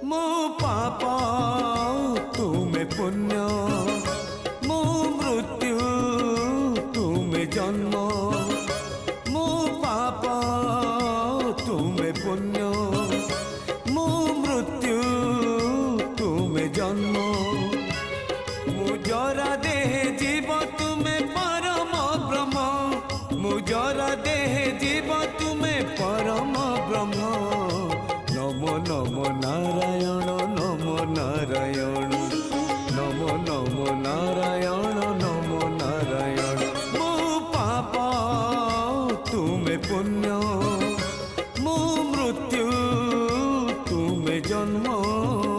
मो पाप तुमे पुण्य, मो मृत्यु तुमे जन्म। मो पाप तुमे पुण्य, मो मृत्यु तुमे जन्म। मुजरा देह जीव तुमे परम ब्रह्म, मुजरा देह जीव तुमे परम ब्रह्म। नमो नमो नारायण नमो नारायण, नमो नमो नारायण नमो नारायण। मो पाप तुमे पुण्य, मो मृत्यु तुमे जन्म।